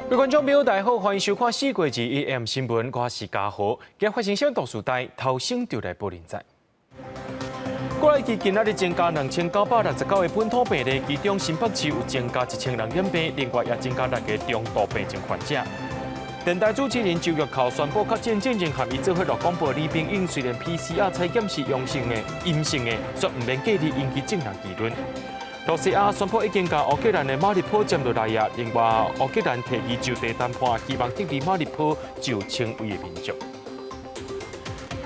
各位观众朋友，大家好，欢迎收看4月2 AM 新闻，我是嘉豪。今日发生新闻大事台，头先就来报连载。国内今仔日增加2969个本土病例，其中新北市有增加1000人染病，另外也增加6个中度病症患者。电台主持人周玉蔻宣布，确诊证人合伊做伙落广播李炳英，虽然 PCR 采检是阴性的，却唔免隔离，引起正人议论。罗西亚宣布已经将乌克兰的马里坡占落来啊，另外乌克兰提议就地谈判，希望得知马里坡就称为的民众。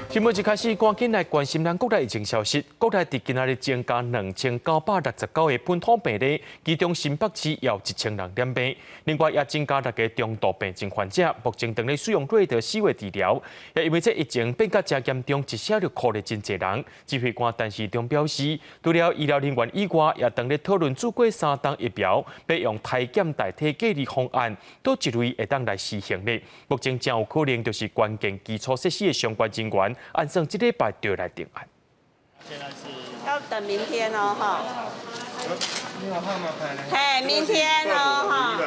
新闻一开始，赶紧来关心咱国内疫情消息。国内伫今仔日增加2969个本土病例，其中新北市也有1000人染病，另外也增加6个中度病症患者，目前正在使用瑞德西韦治疗。也因为这疫情变甲真严重，一下就哭了真侪人。指挥官陈时中表示，除了医疗人员以外，也正在讨论做过3档疫苗，要用体检代替隔离方案，都一类会当来实行的。目前正有可能就是关键基础设施的相关人员。按算这礼拜就来定案。现在是要等明天哦，哈。你有号码牌呢？嘿，明天哦，哈。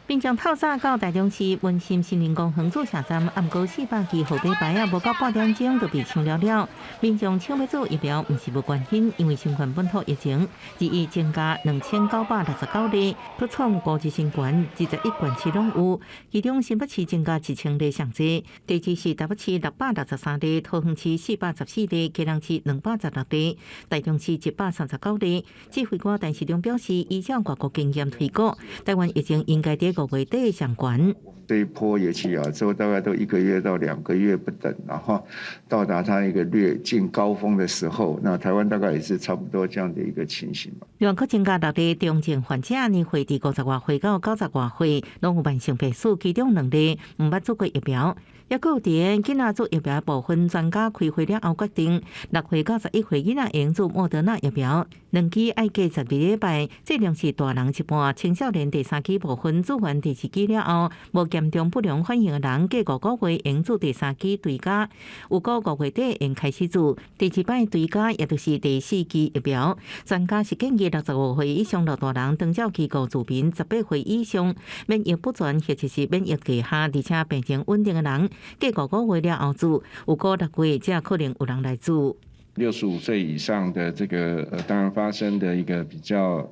并将透早到台中市文心新林公园驻车站暗晡400支后礼拜无到8点钟就被抢了。民众抢要做疫苗，唔是无关心，因为新冠本土疫情日益增加2969例，各创高级新冠21县市拢有，其中新北市增加1000例上济，第二是台北市663例，桃园市414例，基隆市216例，台中市139例。指挥官陈时中表示，依照外国经验推估，台湾疫情应该在5月底上悬。这一波也起亚洲大概都1个月到2个月不等，然后到达它一个略近高峰的时候，那台湾大概也是差不多这样的一个情形。另外，增加6例重症患者，年岁伫50外岁到90外岁，拢有慢性病史，其中2例唔捌做过疫苗。也有伫囡仔做疫苗部分专家开会了后决定，6岁到11岁囡仔用做莫德纳疫苗，2剂要隔12礼拜，这量是大人一半，青少年第3剂部分做完第4剂了后，无严重不良反应的人，隔5个月用做第3剂追加，有个5月底用开始做第2摆追加，也就是第4剂疫苗。专家是建议65岁以上老大人、长照机构住民、18岁以上免疫不全或者是免疫低下，而且病情稳定的人。隔5个月了后做，有个6月才可能有人来做。65岁以上的这个当然发生的一个比较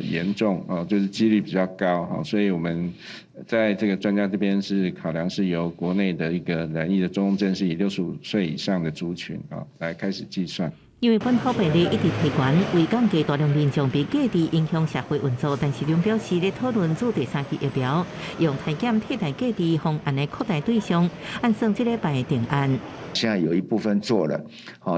严重就是几率比较高所以我们在这个专家这边是考量是由国内的一个染疫的中症是以65岁以上的族群来开始计算。因为本土病例一直提悬，为降低大量民众被隔离影响社会运作，但是中表示咧讨论做第3剂疫苗，用体检替代隔离方案的扩大对象，按算这礼拜定案。现在有一部分做了，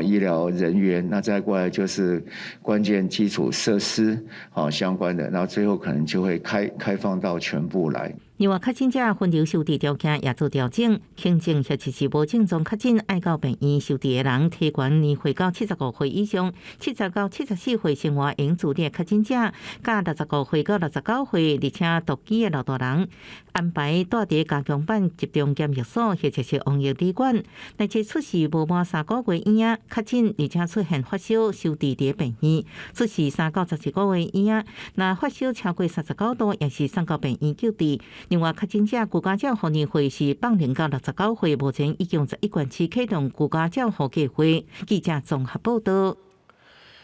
医疗人员，那再过来就是关键基础设施，相关的，然后最后可能就会开放到全部来。另外，确诊者分流收治条件也做调整，轻症或者是无症状确诊爱到病院收治的人，提悬年岁到75岁以上、70到74岁生活永住的确诊者，甲65岁到69岁而且独居的老大人，安排住伫加强版集中检疫所或者是防疫旅馆，但是出示无满3个月以下确诊而且出现发烧，收治伫病院；出示3到14个月以下，若发烧超过39度，也是送到病院救治。另外，确诊者居家照护年岁是放零到69岁，目前已经11县市启动居家照护计划。记者综合报道。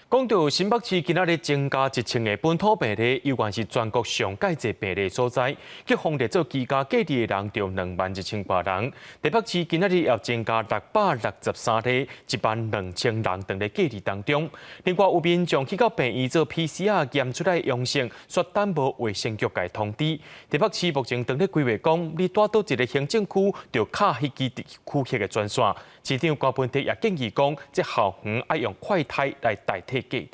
讲到新北市今仔日增加1000个本土病例，有关是全国上介侪病例所在。结封列做居家隔离的人就21800人。台北市今仔日也增加663例，12000人等在隔离当中。另外有民众去到病院做 PCR 验出来阳性，说等无卫生局界通知。台北市目前正在规划讲，你住倒一个行政区，就卡迄支区域的专线。市长高本地也建议讲，这校园要用快筛来代替隔离。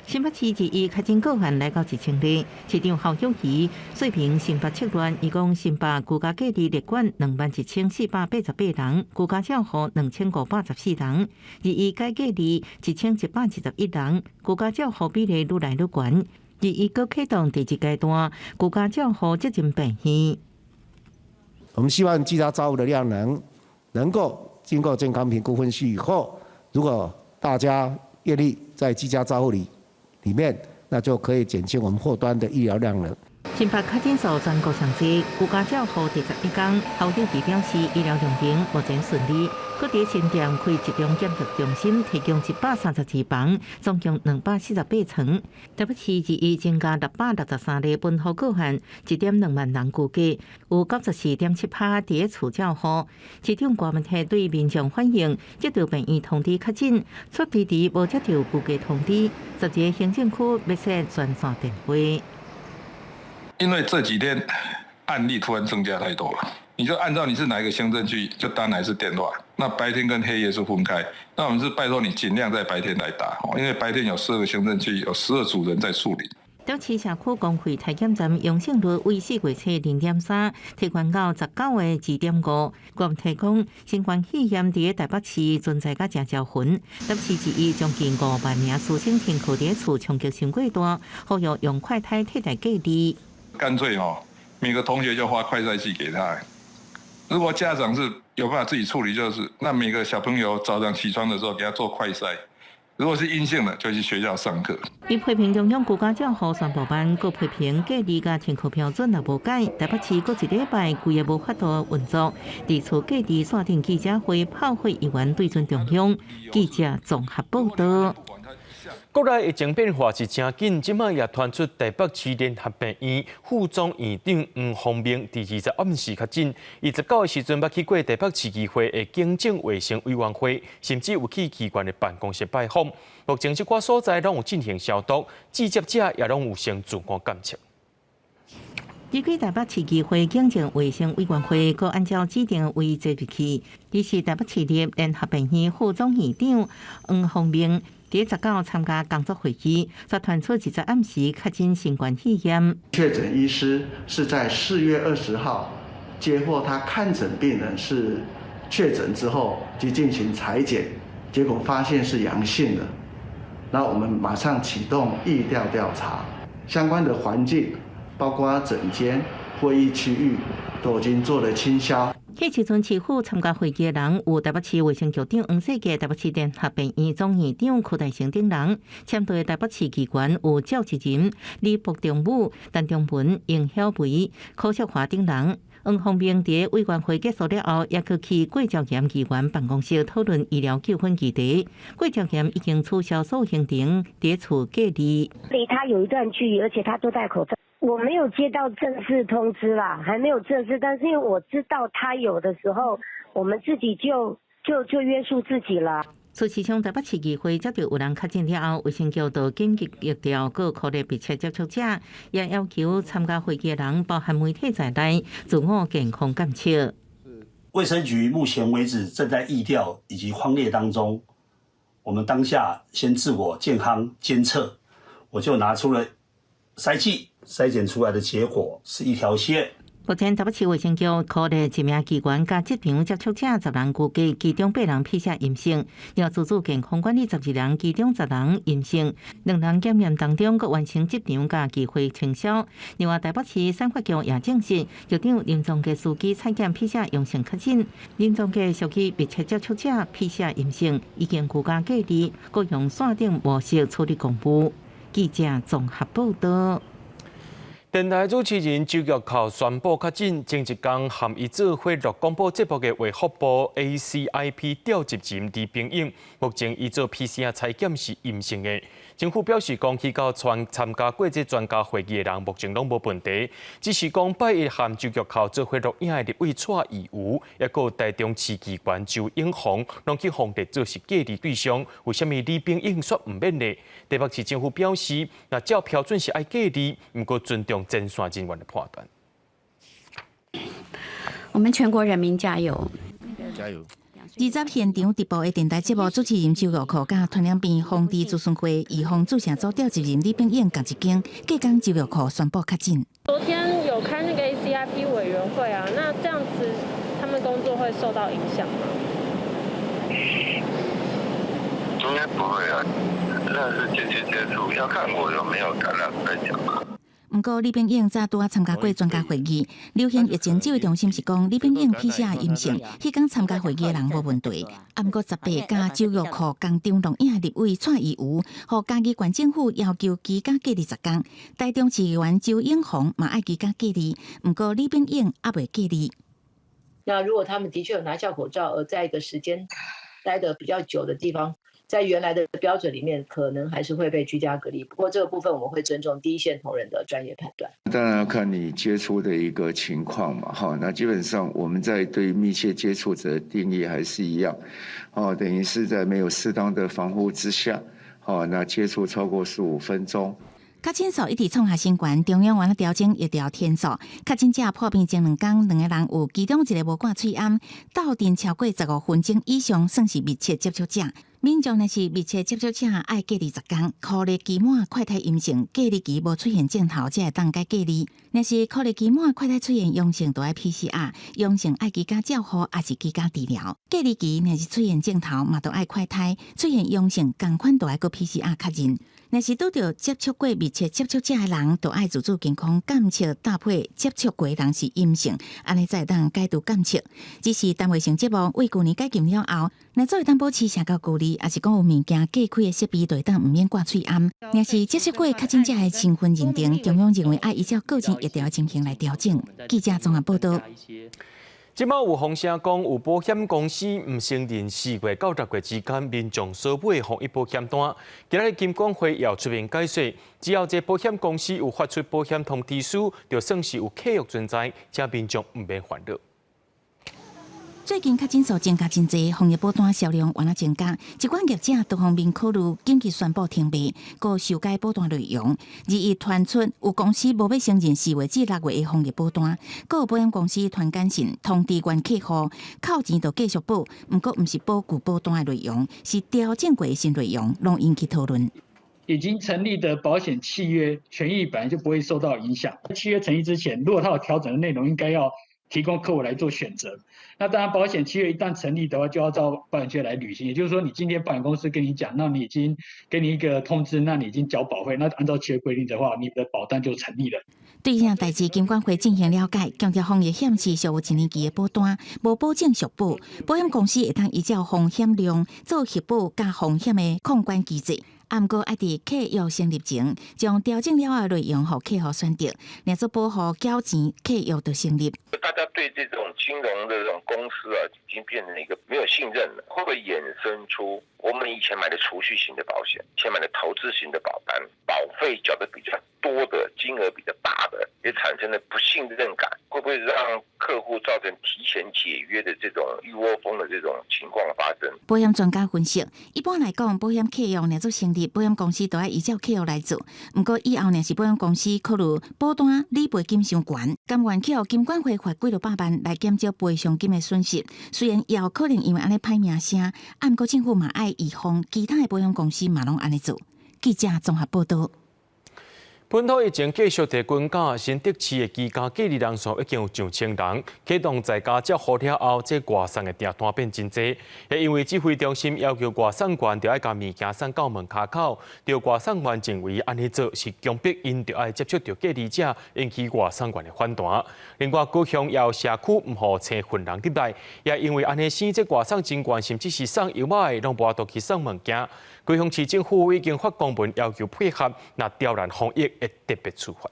新北市1确诊个案来到1000例，市长侯友宜水平新北测乱，伊讲新北居家隔离列管21488人，居家照护2514人，2改隔离1111人，居家照护比例愈来愈悬。2个启动第1阶段，居家照护接近病院。我们希望居家照护的量能够经过健康评估分析以后，如果大家愿意在居家照护里面，那就可以减轻我们后端的医疗量能。新北确诊数全国上升，顾家照护第11天，侯友宜表示医疗用兵目前顺利。佮伫新店开集中检测中心，提供132房，总共248床。台北市日益增加663例本土个案，1.2万人估计，有94.7%伫厝照护。市长郭文泰对民众反映，接到病院通知确诊，出题时无接到估计通知，10个行政区要设专线电话。因为这几天案例突然增加太多了，你就按照你是哪一个行政区，就打哪一次电话。那白天跟黑夜是分开，那我们是拜托你尽量在白天来打，因为白天有12个行政区，有12组人在处理。台市社区公费体检站阳性率为4月初0.3，提悬到19月2.5。郭文泰讲，新冠肺炎伫台北市存在甲真招魂，台北市之将近5万名师生停课伫厝，冲击伤过大，呼吁用快筛替代隔离。干脆每个同学就发快筛剂给他。如果家长是有办法自己处理，就是那每个小朋友早上起床的时候给他做快筛。如果是阴性的，就去学校上课。伊批评中央居家照护宣布班，佮批评隔离甲停课标准也无改。台北市佮1礼拜规个无法度运作，伫厝隔离线顶记者会炮火议员对准中央。记者综合报道。国内疫情变化是真紧，即摆也传出台北市联合病院副总院长黄宏明第20暗时确诊。伊19的时阵捌去过台北市议会的经政卫生委员会，甚至有去机关的办公室拜访。目前这寡所在拢有进行消毒，记者也拢有先自我检测。依据台北市议会经政卫生委员会，佮按照指定位坐入去，伊是台北市立联合病院副总院长黄宏明。伫19参加工作会议，才传出20暗时确诊新冠肺炎。确诊医师是在4月20号接获他看诊病人是确诊之后，即进行采检，结果发现是阳性的。然后我们马上启动疫调调查，相关的环境，包括诊间、会议区域，都已经做了清消。迄时阵，市府参加会议的人有台北市卫生局长黄世杰、台北市联合病院总院长柯大成等人，参队台北市机关有赵志仁、李博中武、陈中文、尹晓维、柯淑华等人。黄宏明伫委员会结束了后，也去郭兆炎议员办公室讨论医疗纠纷议题。郭兆炎已经取消所有行程，伫厝隔离。离他有一段距离，而且他都戴口罩。我没有接到正式通知啦，还没有正式，但是因为我知道他有的时候，我们自己就约束自己了。苏市长台北市议会接到有人确诊了后，卫生局就紧急疫调各科列密切接触者，也要求参加会议的人，包含媒体在内，自我健康检测。卫生局目前为止正在疫调以及匡列当中，我们当下先自我健康监测，我就拿出了筛剂。筛检出来的结果是一条线。目前台北市卫生局科列1名机关加疾病接触者10人，估计其中8人PCR阴性，另自主健康管理12人，其中10人阴性，2人检验当中各完成疾病加机会清消。另外，台北市产发局也证实，局长林宗杰司机采检 PCR 阳性确诊，林宗杰属于密切接触者 PCR 阴性，已经居家隔离，各用线顶模式处理公务。记者综合报道。电台主持人周玉蔻宣布确诊，前一天和伊做伙录广播节目的卫福部 ACIP 调集人李炳英，目前伊做 PCR 采检是阴性的。政府表示，讲去到参加过这专家会议的人，目前拢无问题，只是讲拜一和周玉蔻做伙录影的立委蔡义瑜，也有台中市机关周永红，拢去封地做是隔离对象。为什么李炳英说唔免呢？台北市政府表示，那照标准是爱隔离，不过尊重前线人员的判断。我们全国人民加油！加油！20现场直播的电台节目主持人周玉蔻甲传染病防治咨询会预防助成组调集人李炳英共一间，隔天周玉蔻宣布确诊。昨天有开那个 ACIP 委员会啊，那这样子他们工作会受到影响吗？应该不会啊，那是间接接触，要看我有没有感染再讲吧。不过李炳英早拄参加过专家会议，流行疫情指挥中心是讲李炳英 PCR 阴性，迄天参加会议的人无问题。不过18家周玉蔻工厂录影立委蔡依瑜，互嘉义县政府要求居家隔离10天。台中市议员周永红嘛爱居家隔离，不过李炳英还未隔离。那如果他们的确有拿下口罩，而在一个时间待得比较久的地方，在原来的标准里面，可能还是会被居家隔离。不过这个部分我们会尊重第一线同仁的专业判断。当然要看你接触的一个情况嘛，哈，那基本上我们在对密切接触者的定义还是一样，哦，等于是在没有适当的防护之下，哦，那接触超过15分钟。确诊数一直创下新高，中央为了调整疫调天数，确诊者普遍前2天2个人有，其中1个无挂喙罨，斗阵超过15分钟以上，算是密切接触者。民众若是密切接触者，爱隔离10天，酷热期满快筛阴性，隔离期无出现症头，才会当该隔离。若是酷热期满快筛出现阳性，就爱 PCR， 阳性爱居家照护，还是居家治疗。隔离期若是出现症头，嘛都爱快筛，出现阳性，同款都爱个 PCR 确认。若是拄到接触过密切接触者的人，就爱自主健康监测，搭配接触过的人是阴性，安尼才会当解除监测。只是单卫生节目为去年解禁了后，若做会当保持社交距离，也是讲有物件隔开的设备，就会当唔免挂喙罨。若是接触过确诊者的身份认定，中央认为爱依照个人疫调情形来调整。记者综合报道。即摆有风声讲，有保险公司唔承认4月到10月之间民众所买的防疫保险单。今日金管会要出面解释，只要这保险公司有发出保险通知书，就算是有契约存在，这民众唔免烦恼。最近确诊数增加真侪，防疫保单销量原来增加，一款业者多方面考虑紧急宣布停卖，个修改保单内容。2日传出有公司无要承认4月至6月的防疫保单，个有保险公司传简讯通知原客户，扣钱就继续保，不过唔是保旧保单的内容，是调整过的新内容，拢引起讨论。已经成立的保险契约权益本来就不会受到影响。契约成立之前，如果它有调整的内容，应该要提供客户来做选择。那当然，保险契约一旦成立的话，就要照保险契约来履行。也就是说，你今天保险公司跟你讲，那你已经给你一个通知，那你已经缴保费，那按照契约规定的话，你的保单就成立了。对这项代志，金管会进行了解，强调防疫险是属有1年期的保单，无保证续保。保险公司会当依照风险量做续保加风险的控管机制。不过，爱伫契约成立前，将调整了后的内容予客户选择，若做保护缴钱，契约就成立。大家对这种金融的这种公司啊，已经变成一个没有信任了，会不会衍生出我们以前买的储蓄型的保险，以前买的投资型的保单，保费缴的比较多的，金额比较大的，也产生了不信任感，会不会让客户造成提前解约的这种一窝蜂的这种情况发生？保险专家分析，一般来讲，保险契约若做成立，保险公司都要依照契约来做。不过以后若是保险公司考虑保单理赔金伤悬，甘愿去金管会罚几落百万来减少赔偿金的损失。虽然以后可能因为安尼歹名声，不过政府嘛爱预防，其他的保险公司嘛拢安尼做。记者综合报道。本土疫情继续在滚价，新竹市的居家隔离人数已经有上千人。启动在家接护了后，这外送的订单变真多，也因为指挥中心要求外送员要将物件送到门卡口，就外送员认为安尼做是强迫因就要接触到隔离者，引起外送员的反弹。另外，高雄要社区唔好请混人入来，也因为安尼生这外送真悬，甚至是送油马的拢无法度去送物件。高雄市政府已经发公文要求配合，那刁难防疫的特别处罚。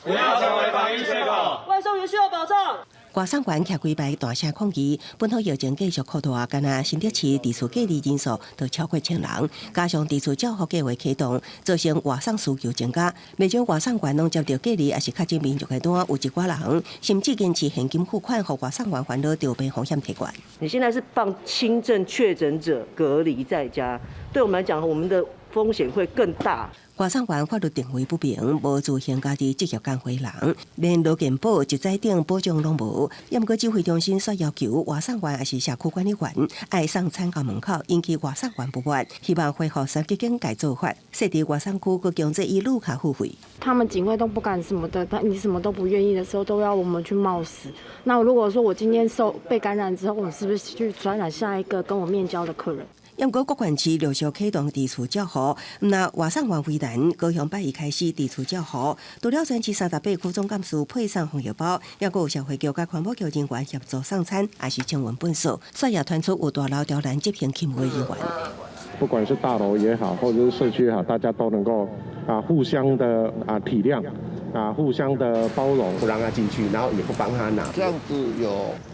不要成为防疫缺口，外送员需要保障。外送员徛几排大声抗议，本土疫情继续扩大，干那新竹市地区隔离人数都超过1000人，加上地区照护计划启动，造成外送需求增加。未少外送员拢接到隔离，也是确诊民众的单，有一寡人甚至坚持现金付款，互外送员烦恼就被风险提悬。你现在是放轻症确诊者隔离在家，对我们来讲，我们的风险会更大。外送员法律定位不明，无自行家己职业工会人，连劳健保、一载等保障拢无。也毋过指挥中心所要求外送员也是社区管理员，爱送餐到门口，引起外送员不满，希望恢复3级警戒做法，设伫外送区佮强制以路卡付费。他们警卫都不敢什么的，你什么都不愿意的时候，都要我们去冒死。那如果说我今天被感染之后，我是不是去传染下一个跟我面交的客人？因过各县市陆续启动地处教学，那外送员为难，高雄8日开始地处教学，除了全市38区总干事配送红药包，也有社会局甲环保局人员协助送餐，也是请文本数，所以也传出有大楼刁难执行勤务人员。不管是大楼也好，或者是社区也好，大家都能够互相的体谅。互相的包容，不让他进去，然后也不帮他拿，这样子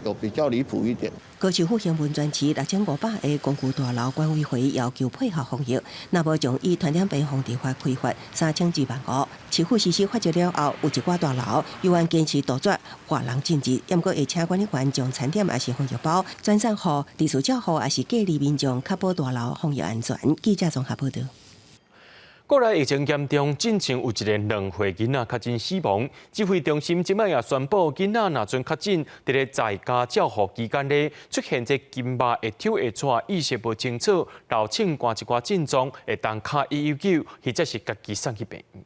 有比较离谱一点。高市府行文专区6500个公寓大楼管委会要求配合防疫，若无将以团点病防治法开罚3000万5。市府实施法则了后，有一寡大楼犹原坚持杜绝华人进入，也过会请管理员将餐点也是防疫包转送予地处教户，也是隔离民众，确保大楼防疫安全。记者综合报道。国内疫情严重，进前有一个2岁囡仔确诊死亡。指挥中心即摆也宣布，囡仔若准确诊，伫咧在家照护期间内出现这金马会抽会喘、意识无清楚、流清寒一寡症状，会当敲119，或者是家己送去病院。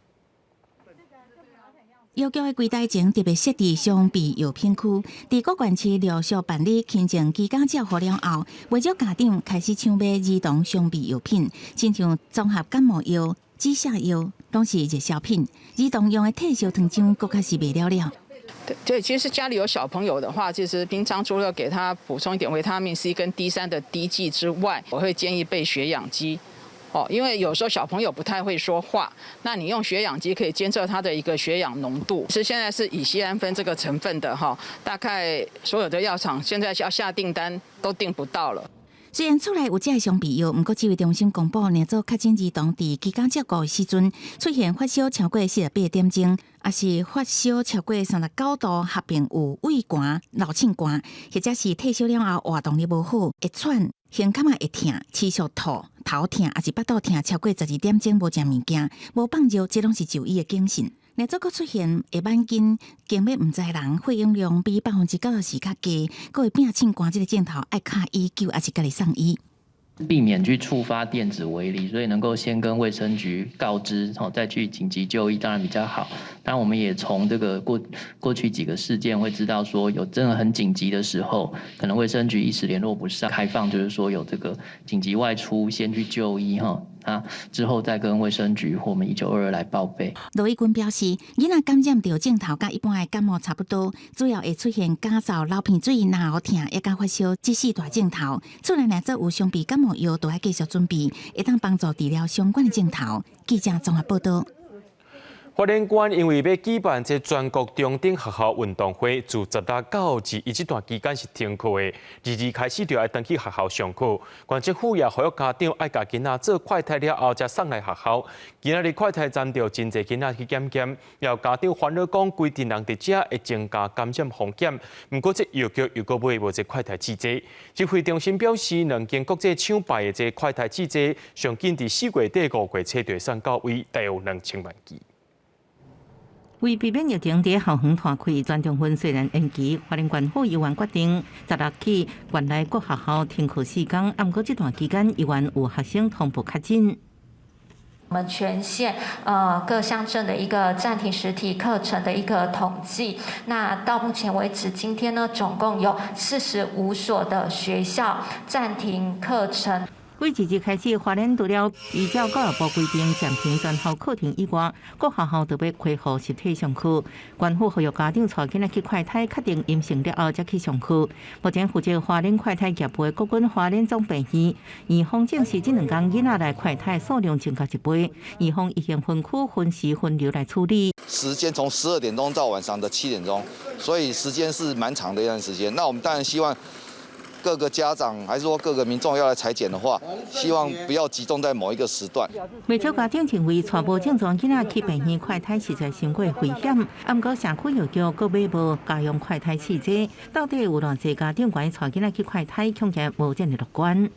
药局的柜台前特别设置双臂药品区，伫各县市陆续办理轻症居家照护了后，为咗家长开始抢买儿童双臂药品，亲像综合感冒药、止泻药，拢是热销品。儿童用的退烧糖浆，更加是卖了了。对，其实家里有小朋友的话，其实平常除了给他补充一点维他命 C 跟 D3的滴剂之外，我会建议备血氧机。因为有时候小朋友不太会说话，那你用血氧机可以监测他的一个血氧浓度。是现在是乙酰氨酚这个成分的大概所有的药厂现在要下订单都订不到了。虽然厝内有这双臂药，不过指挥中心公布，两组确诊儿童伫居家照顾的时阵，出现发烧超过48点钟，也是发烧超过39度，合并有胃寒、流清寒，或者是退烧了后活动力无好，会喘、胸坎会痛、持续吐、头痛，也是腹肚痛超过12点钟，无食物件、无放尿，这拢是就医的警讯。另组阁出现会慢筋、经脉唔知人、血氧量比90%较低，阁会变清寒这个镜头，爱敲119，还是家己送医。避免去触发电子围篱，所以能够先跟卫生局告知，再去紧急就医，当然比较好。当然，我们也从这个过去几个事件会知道，说有真的很紧急的时候，可能卫生局一时联络不上，开放就是说有这个紧急外出，先去就医之后再跟卫生局或我们1922来报备。罗义军表示，囡仔感染着症头，甲一般的感冒差不多，主要会出现咳嗽、流鼻水、咽喉痛，也甲发烧这4大症头。厝内若做有双臂感冒药，都要继续准备，会当帮助治疗相关的症头。记者综合报道。花莲县因为要举办这全国中等学校运动会，自16到21这段期间是停课的，22开始就要登去学校上课。县政府也呼吁家长爱甲囡仔做快筛了后才送来学校。今仔日快筛站着真侪囡仔去检验，有家长烦恼讲规定人伫遮会增加感染风险。不过这药局又搁买无这快筛试剂。指挥中心表示，2间国际抢败的这快筛试剂，上紧伫4月底5月初就送到位，大约2000万剂。为避免疫情伫校园摊开，全中分虽然延期，花莲县府议员决定16起县内各学校停课4天，不过这段期间依然有学生同步确诊。我们全县各乡镇的一个暂停实体课程的一个统计，那到目前为止，今天呢总共有45所的学校暂停课程。为2日开始，花莲除了依照教育部规定暂停全校课程以外，各学校都要恢复实体上课。县府呼吁家长带囡仔去快筛，确定阴性了后才去上课。目前负责花莲快筛业务的国军花莲总病院，预防证实这2天囡仔来快筛数量增加1倍，预防疫情分区分时分流来处理。时间从12点钟到晚上的7点钟，所以时间是蛮长的一段时间。那我们当然希望各个家长还是说各个民众要来采检的话，希望不要集中在某一个时段。未少家长认为带无症状囡仔去病院快筛实在伤过危险，不过社区药局阁买无家用快筛试剂，到底有偌济家长愿意带囡仔去快筛，恐怕无这么乐观。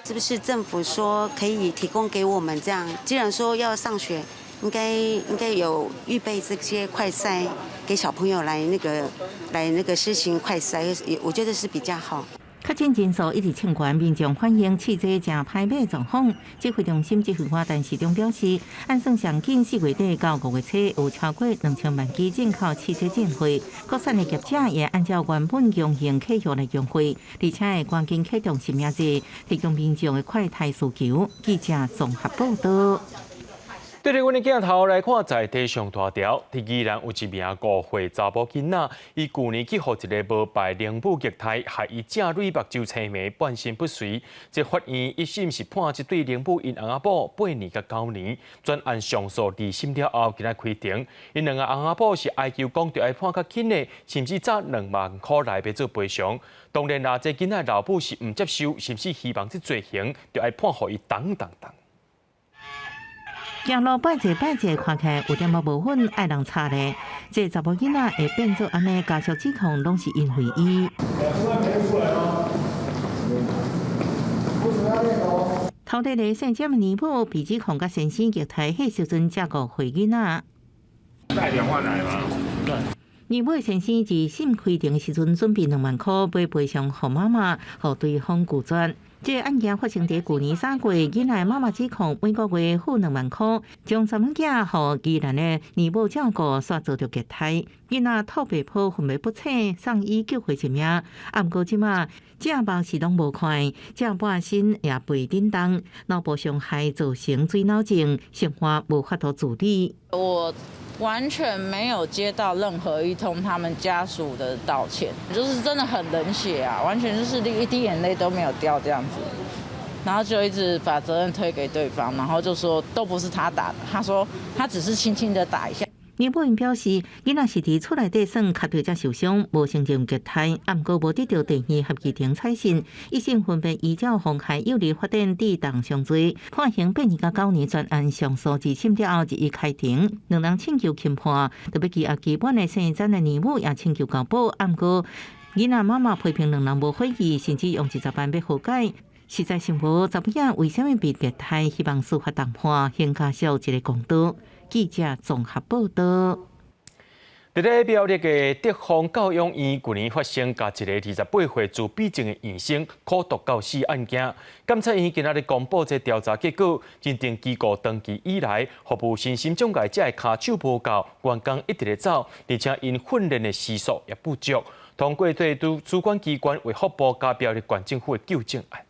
是不是政府说可以提供给我们这样？既然说要上学，应该有预备这些快筛给小朋友来那个施行快筛，我觉得是比较好。确诊人数一直清悬，民众反映试剂正歹买状况。指挥中心指挥官陈时中表示，按算上近4月底到5月初有超过2000万支进口试剂进货，国产的业者也按照原本用型契约来用货，而且会赶紧启动新名字，提供民众的快筛需求。记者综合报道。对着阮的镜头来看，在地上大条，依然有一名5岁查某囡仔，伊去年去互一个无牌灵母虐待，害伊正蕊目睭青霉，半身不遂。这法院一审是判这对灵母因翁仔某8年甲9年，专案上诉2审了后，今仔开庭，因两个翁仔某是哀求讲着要判较轻的，甚至砸2万块来要做赔偿。当然啦，这囡仔老母是唔接受，甚至希望这罪行就要判互伊当。行路拜祭，看起来有点无份，爱人擦咧。这查某囡仔会变做安尼，家属指控拢是因为伊。头地的姓詹的年母被指控甲先生虐待，迄时阵才5岁囡仔。带电话来吗？年母先生自审开庭时阵准备2万块买赔偿给妈妈，互对方拒绝。这案件发生在去年3月，囡仔妈妈指控每个月付2万块，将查某囝互宜兰的年母照顾，煞遭到虐待。囡仔吐白泡，昏迷不醒，送医救回一命。不过即马正目是拢无看，正半身也被震动，脑部伤害造成水脑症，生活无法度自理。我完全没有接到任何一通他们家属的道歉，就是真的很冷血啊，完全就是一滴眼泪都没有掉这样子，然后就一直把责任推给对方，然后就说都不是他打的，他说他只是轻轻的打一下。年母因表示，囡仔是伫厝内底耍卡到才受伤，无承认虐待，不过无得到第2合议庭采信，一审分别依照妨害有利发展地当上罪，判刑8年甲9年，专案上诉2审了后1日开庭，两人请求轻判，特别是基本的生产的年母也请求交保，不过囡仔妈妈批评两人无悔意，甚至用110万要和解。实在想无查某囝为什么被虐待，希望司法重判，还家属一个公道。记者综合报道。伫咧苗栗的德丰教养院，去年发生甲一个28岁自闭症的医生苦毒到死案件。检察院今仔日公布这调查结果，认定机构长期以来服务身心障碍者的骹手无够，员工一直咧走，而且因训练的时数也不足。通过对主管机关为福部甲苗栗县政府的纠正案。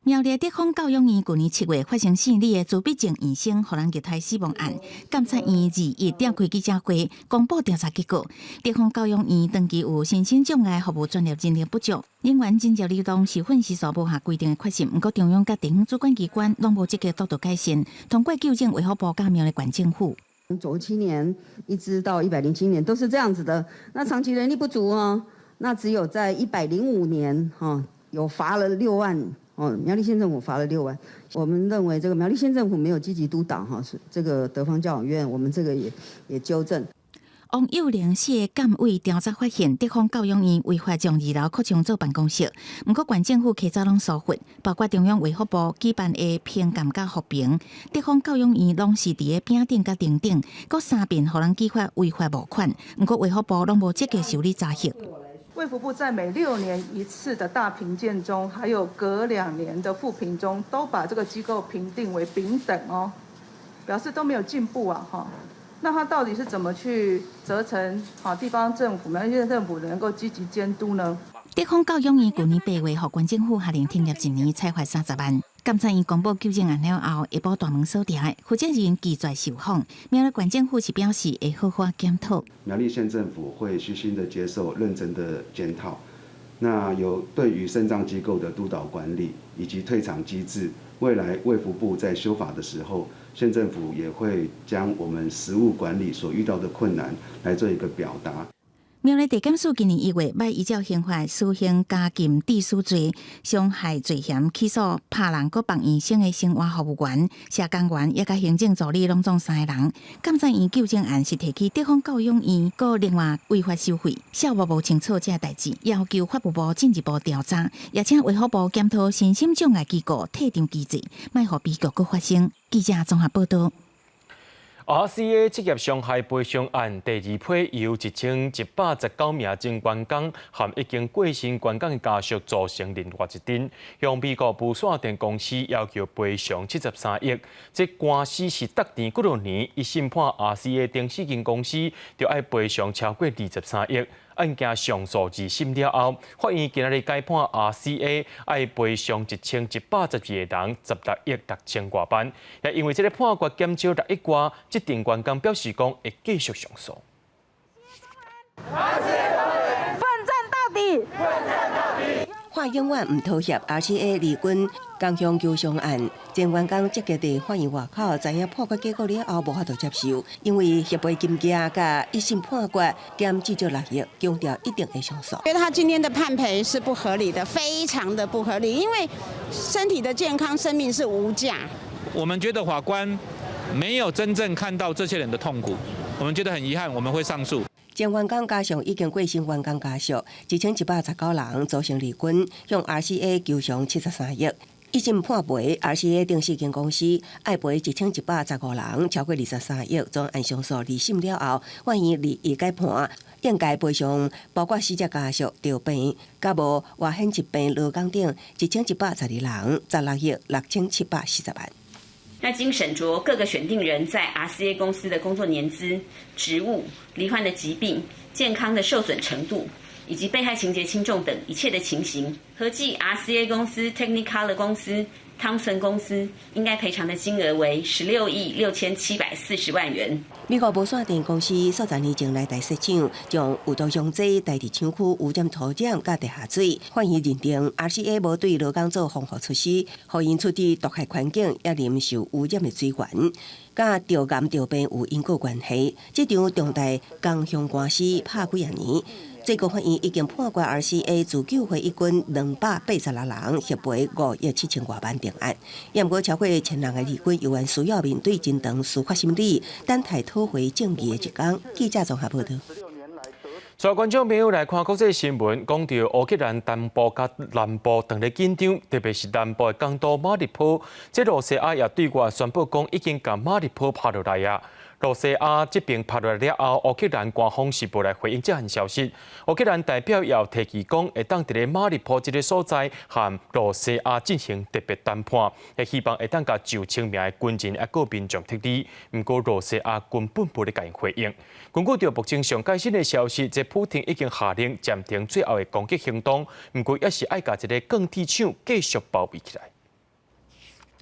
苗栗德丰教养院去年7月发生4例的自闭症医生互人虐待死亡案，检察院2日召开记者会，公布调查结果。德丰教养院长期有身心障碍服务专业人力不足，人员真正流动是训时数无下规定的缺陷。不过中央甲地方主管机关拢无积极督导改善，通过纠正为福部甲苗栗县政府。97年一直到107年都是这样子的。那长期人力不足哦，那只有在105年有罚了6万。苗栗县政府罚了6万，我们认为这个苗栗县政府没有积极督导是这个德丰教养院，我们这个也纠正。王幼玲市监委调查发现，德丰教养院违法将2楼扩充做办公室，不过县政府起早拢疏忽，包括中央卫福部举办的评鉴甲复评，德丰教养院拢是伫个饼顶甲顶顶，各3遍互人寄发违法募款，不过卫福部拢无积极受理查核。卫福部在每6年一次的大评鉴中，还有隔2年的复评中，都把这个机构评定为丙等哦，表示都没有进步啊哈。那他到底是怎么去责成地方政府、苗栗县政府能够积极监督呢？德丰教养院去年8月，互县政府下令停业1年，采罚30万。检察院公布纠正案了后，下晡大门锁定，负责人拒绝受访。苗栗县政府是表示会好好检讨。苗栗县政府会虚心的接受认真的检讨。那有对于身障机构的督导管理以及退场机制，未来卫福部在修法的时候，县政府也会将我们实务管理所遇到的困难来做一个表达。苗栗地检署今年1月，要依照刑法施行加禁致死罪、伤害罪嫌起诉拍人搁帮医生的生活服务员、社工员，也甲行政助理拢总3个人。检察院纠正案是提起德丰教养院搁另外违法收费、小无清楚这代志，要求法务部进一步调查，也请卫福部检讨身心障碍机构退场机制，莫互悲剧搁发生。记者综合报道。RCA 职业伤害赔偿案第二批由1119名前员工和已经过身员工的家属组成另外一阵，向美国无线电公司要求赔偿73亿。这官司是隔年几多年，一审判 RCA 电视间公司就要赔偿超过23亿。案件上诉2审了后，法院今日改判 RCA 要赔偿1112个人16亿6000多万。也因为这个判决减少6亿外，这名员工表示讲会继续上诉。奋战到底！法永远唔妥协 ，RCA 离军江乡求偿案，前员工积极伫法院外口知影判决结果了后，无法度接受，因为协会金额甲一审判决减至少6亿，强调一定会上诉。觉得他今天的判赔是不合理的，非常的不合理，因为身体的健康、生命是无价。我们觉得法官没有真正看到这些人的痛苦，我们觉得很遗憾，我们会上诉。前员工加上已经过身员工家属1119人组成离军，向 RCA 求偿73亿。一审判赔 RCA 电视间公司爱赔1115人超过23亿，总案上诉2审了后，法院2改判，应该赔偿包括死者家属、着病、甲无外显疾病劳工等1112人16亿6740万。那经审酌各个选定人在 RCA 公司的工作年资、职务、罹患的疾病、健康的受损程度，以及被害情节轻重等一切的情形，合计 RCA 公司、Technicolor 公司、汤森公司应该赔偿的金额为16亿6740万元。美国无线电公司数十年前来台设厂，将有毒凶剂带伫厂区污染土壤甲地下水。法院认定 RCA 无对劳工做防护措施，互因处伫毒害环境也啉受污染的水源，甲着癌着病有因果关系。这场重大工伤官司拍几啊年。最高法院已经判决 RCA 自救回一军286人，协赔5亿7000多万定案。也毋过超过1000人的离军，犹原需要面对真长司法审理，等待讨回正义的一天。记者综合报道。所有观众朋友来看国际新闻，讲到乌克兰东部甲南部当日紧张，特别是南部的港都马里坡，这罗西亚也对外宣布讲已经将马里坡拍落来啊。罗西亚这边拍落来了后，乌克兰官方是无来回应这项消息。乌克兰代表也提起讲，会当伫咧马里坡这个所在和罗西亚进行特别谈判，也希望会当甲9000名的军人也个民众撤离。不过罗西亚根本无咧甲因回应。根据着目前上最新的消息，这普京已经下令暂停最后的攻击行动，不过也是爱甲一个钢铁厂继续包围起来。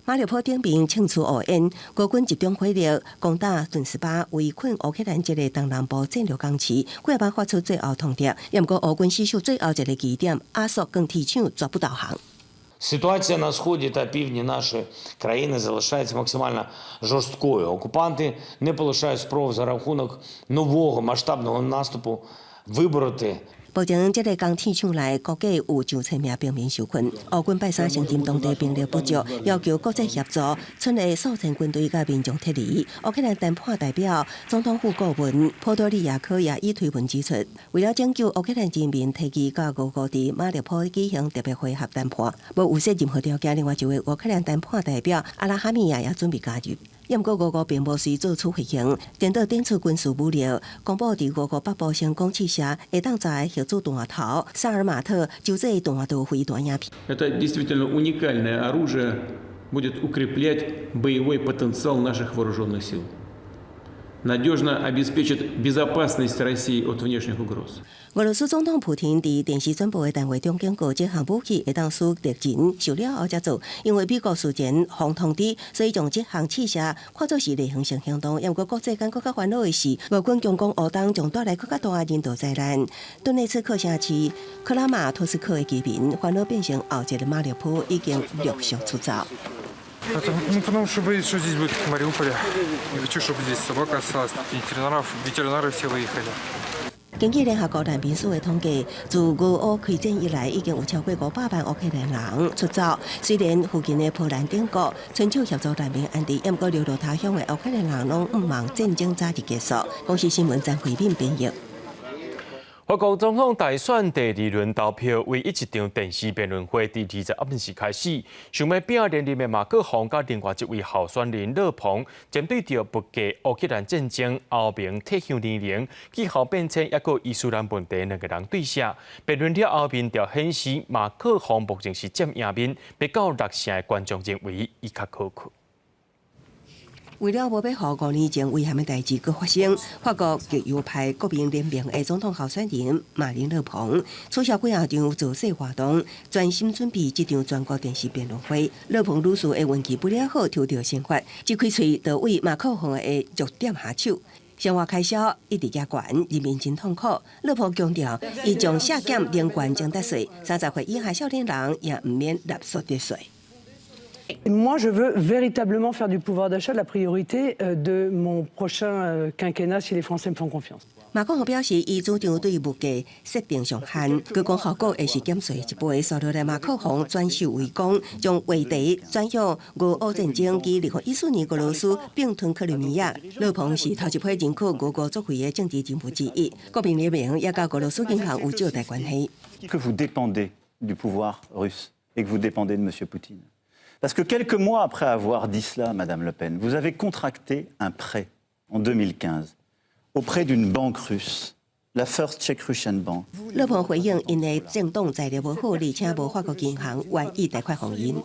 马里坡顶边庆祝乌烟，俄军集中火力攻打顿斯巴，围困乌克兰这个东南部战略港市。几晚发出最后通牒，也毋过俄军死守最后一个据点阿索钢铁厂绝不导航。Ситуація на сході та півдні нашої країни залишається максимально жорсткою. Окупанти не полишають спроб за рахунок нового масштабного наступу вибороти. 目前，这个钢铁厂内估计有9000名平民受困。乌军拜三声称当地兵力不足，要求国际协助，村内数千军队甲民众撤离。乌克兰谈判代表、总统府顾问普多利亚科也已推文指出，为了拯救乌克兰人民，提议甲俄国伫马里坡举行特别会合谈判，无有设任何条件。另外一位乌克兰谈判代表阿拉哈米亚也准备加入。也毋过，俄国并无随做出回应，电到点出军事武力，公布伫俄国北部成功试射下当载协助弹头萨尔马特就这弹道飞弹影片。Это действительно уникальное оружие будет укреплять боевой потенциал наших вооруженных сил. Надежно обеспечит безопасность России от внешних угроз. 俄罗斯总统普京伫电视转播的单位中警告，这项武器会当使敌人受了后才做，因为美国事前防通知，所以将这项试射看作是例行性行动。不过国际间更加烦恼的是，俄军强攻乌东，将带来更加大的人道灾难。顿内茨克城市克拉马托斯克的居民烦恼变成后一个马里坡已经陆续出走。Потому что боюсь, что здесь будет в Мариуполе. Не хочу, чтобы здесь собака осталась. Ветеринары все выехали. 根据联合国难民署的统计，自俄乌开战以来，已经有超过500万乌克兰人出走。虽然附近的波兰等国寻求协助难民安置，不过流落他乡的乌克兰人拢毋望战争早日结束。公司新闻张慧敏编译。法国总统大选第2轮投票为一场电视辩论会，第21时开始。想要拼连任的马克宏甲另外一位候选人勒庞，针对着不计乌克兰战争、欧盟退休年龄、气候变迁，抑个伊斯兰问题2个人对射。辩论了后，民调显示马克宏目前是占赢面，被到60%的观众认为伊较可靠。为了无要互5年前危险的代志搁发生，法国极右派国民联盟的总统候选人马林勒庞取消几啊场造势活动，专心准备这场全国电视辩论会。勒庞女士的运气不了好，抽到先发，一开喙就为马克宏的弱点下手。生活开销一直加悬，人民真痛苦。勒庞强调，伊将削减能源征得税，30岁以下少年人也唔免纳所得税。Moi, je veux véritablement faire du pouvoir d'achat la priorité de mon prochain quinquennat si les Français me font confiance. 马克宏表示，伊主张对物价设定上限，佢讲效果会是减税一倍。所落来，马克宏转守为攻，将话题转向俄乌战争及2014年俄罗斯并吞克里米亚。勒庞是头一批认可俄国作为的政治人物之一，国民联盟也甲俄罗斯银行有较大关系。Que vous dépendez du pouvoir russe et que vous dépendez de M. Poutine. Parce que quelques mois après avoir dit cela, Madame Le Pen, vous avez contracté un prêt en 2015 auprès d'une banque russe, la First Czech Russian Bank. 勒庞回应，因的政党材料无好，而且无法国银行愿意贷款给因。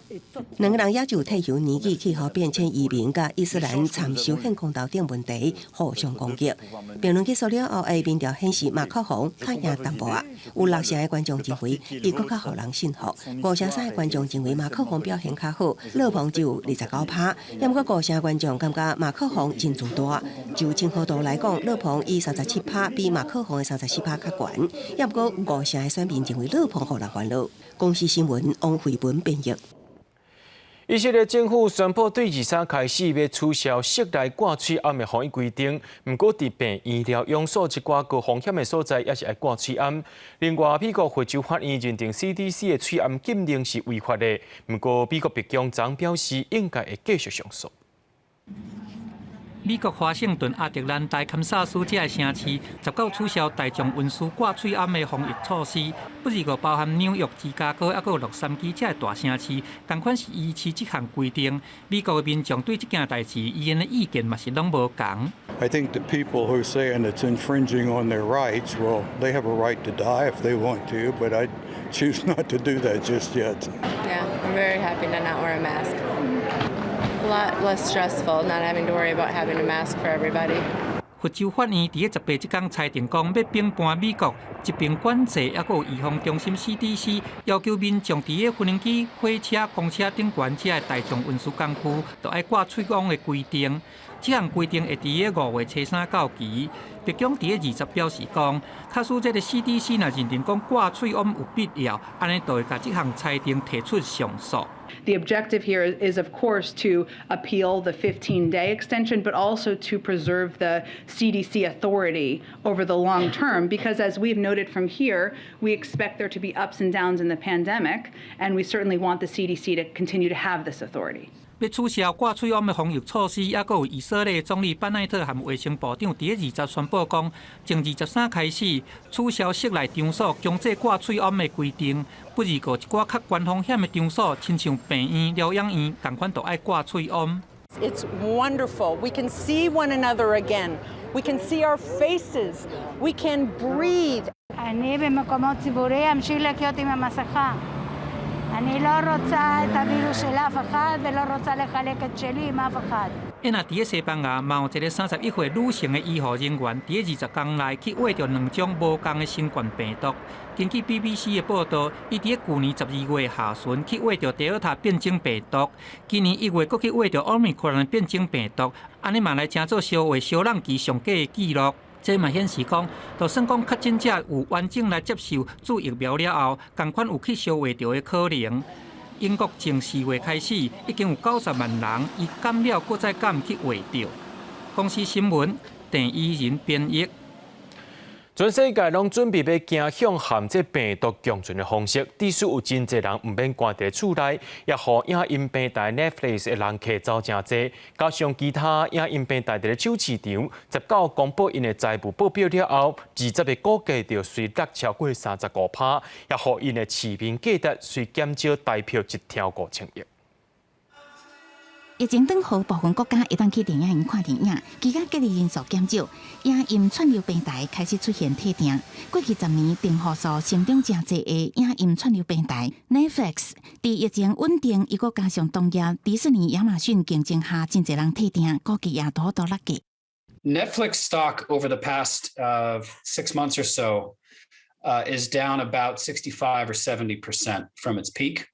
2个人也就退休年纪、气候变迁、移民甲伊斯兰参修宪公投等问题互相攻击。辩论结束了后，民调显示马克宏较赢淡薄仔，有60%的观众认为伊更较互人信服，53%的观众认为马克宏表现较好，勒庞只有29%。也毋过50%观众感觉马克宏真自大。就亲和度来讲，勒庞以37%比马克宏的34%较悬。也毋过50%的选民认为勒庞互人烦恼。公司新闻王慧文编译。以色列政府宣布对23开始要取消室内挂嘴暗的防疫规定，不过伫病院疗养所一寡高风险的所在，也是爱挂嘴暗。另外，美国非洲法院认定 CDC 的嘴暗禁令是违法的，不过美国白宫昨表示应该会继续上诉。美国华盛顿亚特兰大堪萨斯这个城市19取消大众运输挂嘴暗的防疫措施，不是个包含纽约、芝加哥，还有洛杉矶这个大城市，同款是依持这项规定。美国的民众对这件代志，伊的意见嘛是拢无同。I think the people who say it's infringing on their rights, well, they have a right to die if they want to, but I choose not to do that just yet. Yeah, I'm very happy to not wear a mask. A lot less stressful, not having to worry about having a mask for everybody. 佛州法院伫个18即天裁定讲，要并搬美国疾病管制还有预防中心 CDC， 要求民众伫个无人机、火车、公车等关这大众运输工具，都爱挂嘴网的规定。这项规定会伫个5月初3到期。白宫伫个20表示讲，假使这个 CDC 若认定讲挂嘴网有必要，安尼就会甲这项裁定提出上诉。The objective here is, of course, to appeal the 15-day extension, but also to preserve the CDC authority over the long term, because as we've noted from here, we expect there to be ups and downs in the pandemic, and we certainly want the CDC to continue to have this authority. 要取消挂嘴网的防疫措施，也有以色列总理班奈特和卫生部长伫个20宣布讲，从23开始取消室内场所强制挂嘴网的规定，不如个一寡较高风险的场所，亲像病院、疗养院，同款都爱挂嘴网。It's wonderful. We can see one another again. We can see our faces. We can breathe. אני במקומות ציבוריים אמשיך לחיות עם המסכה. אני לא רוצה את הווירוס של אף אחד ולא רוצה לחלק את שלי עם אף אחד. 因若伫个西班牙，嘛有一个31岁女性的医护人员，伫个20天内去挖着2种无同的新冠病毒。根据 BBC 的报道，伊伫个去年12月下旬去挖着德尔塔变种病毒，今年1月佫去挖着 Omicron 变种病毒，安尼嘛来称做烧话烧人期上低的记录。这嘛显示讲，就算讲确诊者有完整来接受注疫苗了后，同款有去消化掉的可能。英国从4月开始，已经有90万人伊感了，搁再敢去化掉。公司新闻，郑依仁编译。全世界拢准备要走向含这病毒共存的方式，至少有真侪人唔免关在厝内，也互影音平台 Netflix 的人客走真侪，加上其他影音平台伫手市场19公布因的财务报表了后，20的股价就随落超过35%，也互因的市民价值随减少大票一条5000亿。疫情等候部分国家会当去电影院看电影，期间隔离人数减少，影音串流平台开始出现退订。过去10年订户数成长真济的影音串流平台 Netflix， 伫疫情稳定，伊个加上同业迪士尼、亚马逊竞争下，真济人退订，估计也多落价。Netflix stock over the past 6 months or so is down about 65 or 70% from its peak.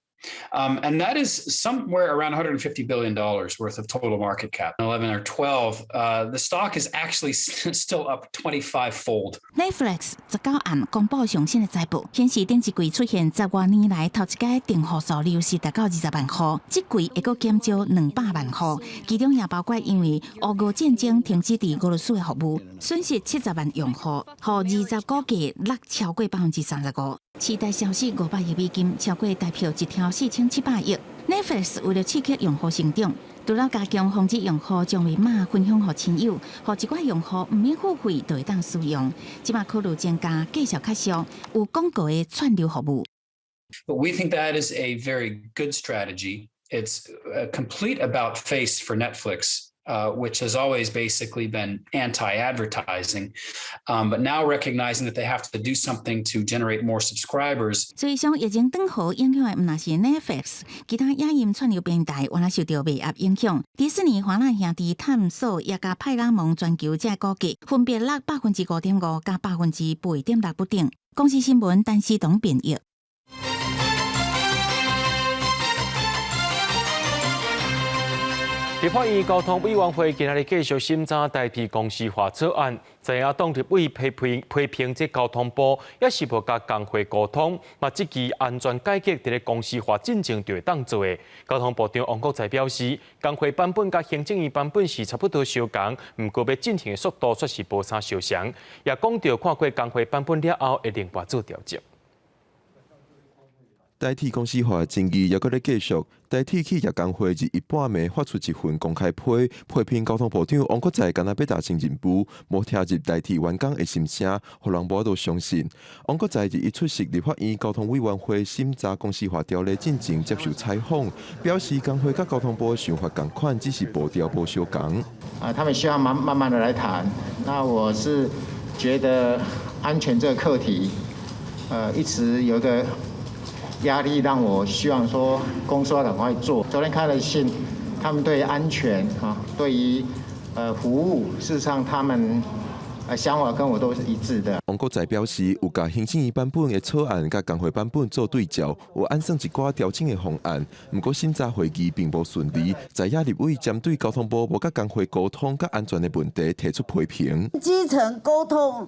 And that is somewhere around $150 billion worth of total market cap. 11 or 12, the stock is actually still up 25-fold. Netflix 19暗公布上新的财报，显示顶一季出现10多年来头一届订户数流失达到20万户，这季会阁减少200万户，其中也包括因为俄乌战争停止伫俄罗斯的服务，损失70万用户，和20股价落超过35%。期待消息500亿美金，超过大票一条4700亿。Netflix 为了刺激用户成长，除了加强防止用户将密码分享给亲友，和一寡用户唔免付费就会当使用。即马考虑增加继续开销有广告的串流服务。But we think that is a very good strategy. It's a complete about face for Netflix. Which has always basically been anti-advertising, but now recognizing that they have to do something to generate more subscribers. 所以，像疫情等候影响的唔那是 Netflix， 其他影音串流平台原来受到微压影响。迪士尼、华纳兄弟探索也甲派拉蒙全球这股价分别落5.5%加8.6%不等。公司新闻陈思彤编译。立法院交通委员会今日继续审查代替公司化草案，知影党立委批评这交通部也是无甲工会沟通，嘛这期安全改革伫咧公司化进程就会当做的。交通部长王国材表示，工会版本甲行政院版本是差不多相同，毋过要进行的速度却是无啥相像，也讲到看过工会版本了后会另外做调整。代替公司化的争议也搁咧继续。代替企业工会日1半暝发出一份公开批评交通部长王国材干那要达成任务，无听入代替员工的心声，互人无度相信。王国材日一出席立法院交通委员会审查公司化条例进程接受采访，表示工会甲交通部的想法同款，只是步调无相同。他们需要慢慢的来谈。那我是觉得安全这个课题，一直有一个压力，让我希望说公司要赶快做。昨天开了信，他们对于安全对于服务，事实上他们想法跟我都是一致的。王国材表示，有甲行政院版本的草案甲工会版本做对照，有按算一寡调整的方案。不过审查会议并无顺利，在野立委针对交通部无甲工会沟通甲安全的问题提出批评。基层沟通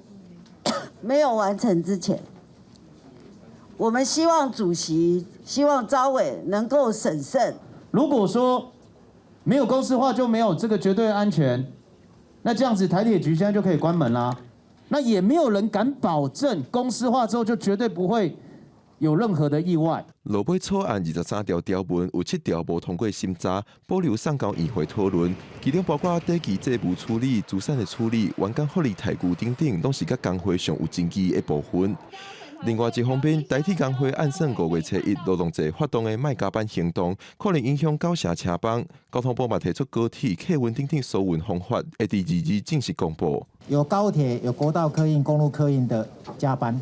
没有完成之前，我们希望主席、希望召委能够审慎。如果说没有公司化就没有这个绝对安全，那这样子台铁局现在就可以关门啦。那也没有人敢保证公司化之后就绝对不会有任何的意外。落尾草案23条条文有7条无通过审查，保留送交议会讨论，其中包括短期债务处理、资产的处理、员工福利待遇等等，拢是甲工会上有争议的部分。另外一方面，代替工会按算5月初1劳动节发动的卖加班行动，可能影响高城车帮。交通部嘛提出高铁、客运等等疏运方法，会伫2日正式公布。有高铁、有国道客运、公路客运的加班，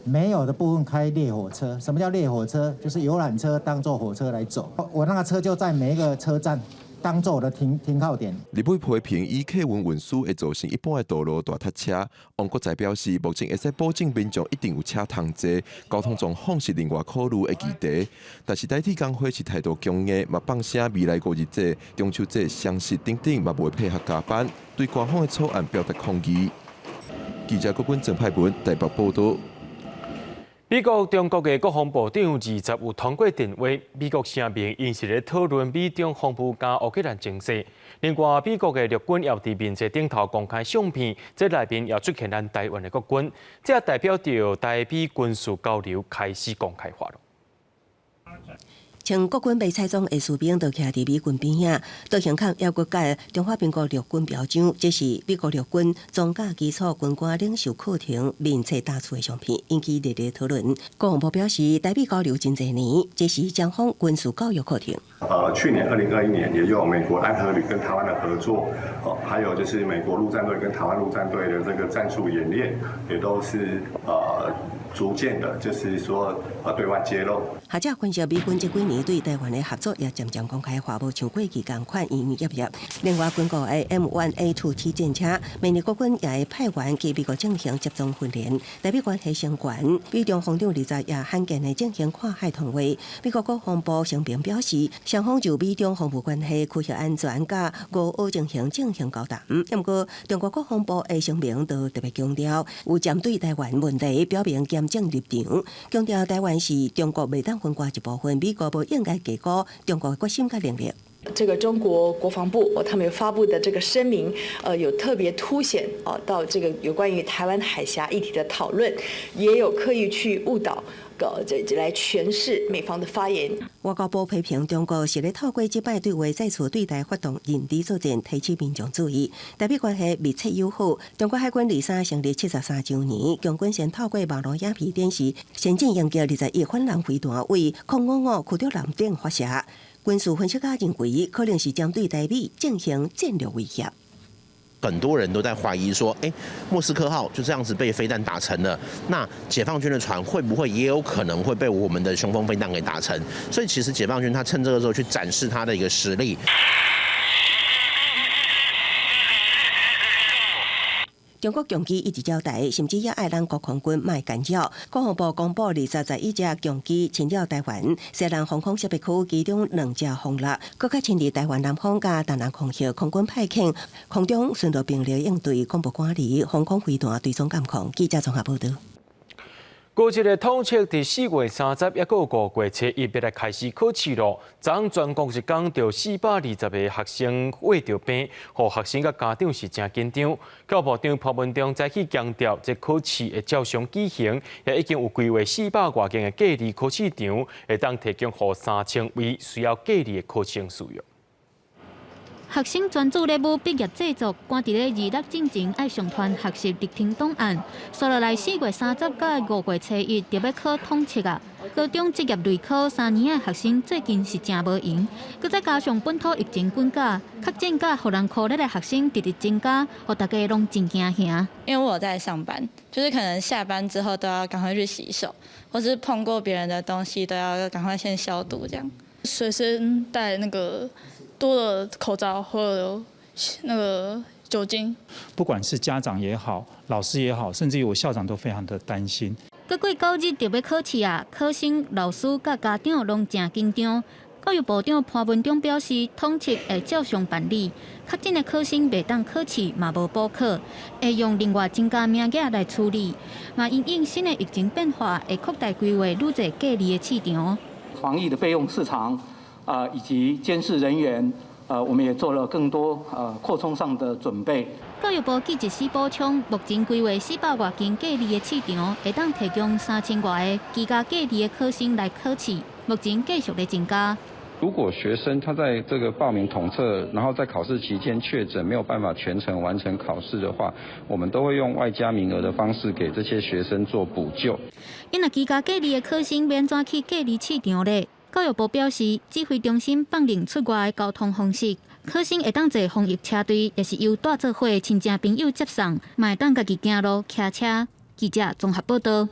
没有的部分开列火车。什么叫列火车？就是游览车当做火车来走。我那个车就在每一个车站当做我的停靠点。立委批评以客运运输会造成一般的道路大塞车。王国材表示，目前会使保证民众一定有车通坐，交通状况是另外考虑的议题。但是代替工会是态度强硬，嘛放声未来5日节、中秋节、双十等等嘛袂配合加班，对官方的草案表达抗议。记者郭本郑派文台北报道。美国、中国嘅国防部长20有通过电话，美国声明因是咧讨论美中防务加乌克兰情势。另外，美国嘅陆军也伫面册顶头公开相片，这内面也出现咱台湾嘅国军，这也代表着台美军事交流开始公开化了。像国军被采装的士兵都徛伫美军边仔，都胸口也搁盖中华民国陆军标章，这是美国陆军装甲基础军官领袖课程面册打出的相片，引起热烈讨论。国防部表示，台美交流真侪年，这是双方军事教育课程。去年2021年也有美国安和旅跟台湾的合作，还有就是美国陆战队跟台湾陆战队的这个战术演练，也都是逐渐的，就是说对外揭露。学者分析，美军这几年对台湾的合作也渐渐公开化，无像过去同款营营业业。另外，军国的 M1A2 体战车，明年国军也会派员去美国进行接种训练，台美关系相关。美中防长20也罕见的进行跨海通话。美国国防部声明表示，双方就美中防务关系、区域安全甲俄乌情形进行交谈。不过，中国国防部的声明都特别强调，有针对台湾问题表明严正立场，强调台湾是中国未当分割一部分，美国不应该低估中国的决心和能力。这个中国国防部他们发布的这个声明，有特别凸显到这个有关于台湾海峡议题的讨论，也有刻意去误导。来诠释美方的发言。外交部批评中国是咧透过这摆对话再次对台发动认知作战，提起民众注意。台美关系密切友好。中国海军23成立73周年，共军先透过网络影片展示，先进研究21反蓝飞弹为055驱逐舰顶发射。军事分析家认为，可能是针对台美进行战略威胁。很多人都在怀疑说，莫斯科号就这样子被飞弹打沉了，那解放军的船会不会也有可能会被我们的雄风飞弹给打沉？所以其实解放军他趁这个时候去展示他的一个实力。中国强机一直交代，甚至也爱咱国空军卖干扰。国防部公布21架强机侵扰台湾，西南防空识别区其中2架轰落，搁较侵入台湾南方甲东南空域，空军派遣空中巡逻兵力应对恐怖管理、防空飞弹对总监控。记者综合报道。过去的统测伫4月30也有5月7日要来开始考试咯。昨昏全国是讲着420个学生胃着病，互学生甲家长是真紧张。教育部长潘文忠再去强调，这考试会照常举行，也已经有规划400多间的隔离考试场，会当提供予3000位需要隔离的考生使用。学生专注任务毕业制作，赶伫咧26进前爱上传学习录听档案。接落来4月30到5月7日就要考统测啊！高中职业类考3年的学生最近是真无闲，佮再加上本土疫情滚价，确诊甲互人考虑的学生直直增加，互大家拢真惊吓。因为我有在上班，就是可能下班之后都要赶快去洗手，或是碰过别人的东西都要赶快先消毒，这样随身带那个。多的口罩或者那个酒精，不管是家长也好，老师也好，甚至于我校长都非常的担心。过9日就要考试啊，考生、老师甲家长拢真紧张。教育部长潘文忠表示，统测会照常办理，确诊的考生袂当考试，嘛无补考，会用另外增加名额来处理。嘛因应新的疫情变化，会扩大规划愈侪隔离的市场。防疫的备用市场。以及监视人员，我们也做了更多扩充上的准备。教育部记者司补充，目前规划400多间隔离的市场，会当提供3000多个居家隔离的考生来考试，目前继续在增加。如果学生他在这个报名统测，然后在考试期间确诊没有办法全程完成考试的话，我们都会用外加名额的方式给这些学生做补救。因为居家隔离的考生免怎去隔离市场咧？教育部表示，指挥中心放任出外的交通方式，考生会当坐防疫车队，也是由带做伙亲戚朋友接送，嘛会当家己行路骑车。记者综合报道。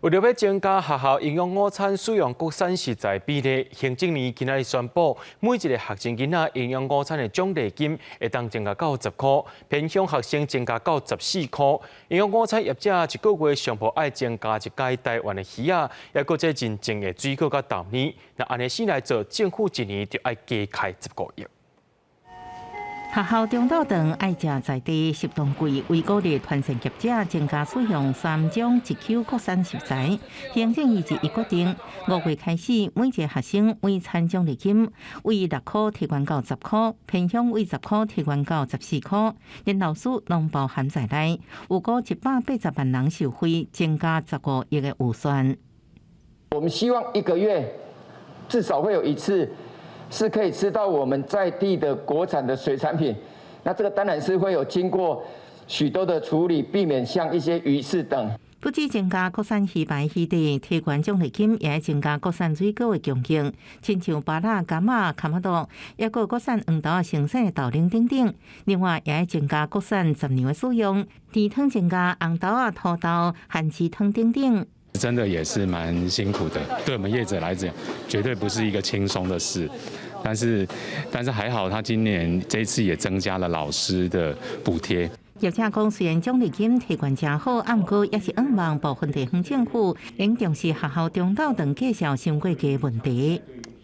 为了要增加学校营养午餐使用国产食材比例，行政院今日宣布，每一个学生囡仔营养午餐的奖励金会当增加到10块，偏向学生增加到14块。营养午餐业者一个月上步爱增加一介台湾的鱼啊，也搁这认证的水果甲豆米。那安尼先来做，政府一年就要加开10个亿。学校中昼顿爱食在地食堂柜，为鼓励团膳业者增加使用3种1口国产食材，行政议决定5月开始，每一个学生每餐奖励金为6块提悬到10块，偏向为10块提悬到14块，连老师拢包含在内，有过180万人受惠，增加15亿的预算。我们希望1个月至少会有1次。是可以吃到我们在地的国产的水产品，那这个当然是会有经过许多的处理，避免像一些鱼翅等。不止增加国产鱼排、鱼翅提悬奖励金，也增加国产水果的奖金，亲像芭乐、柑仔、卡马豆，也有国产黄豆生产的豆奶等等。另外，也增加国产杂粮的使用，甜汤增加红豆、土豆、番薯汤等等。真的也是蛮辛苦的，对我们业者来讲，绝对不是一个轻松的事。但是还好，他今年这一次也增加了老师的补贴。业者讲，虽然奖励金提悬真好，不过也是希望部分地方政府应重视学校中昼顿介绍升过价问题。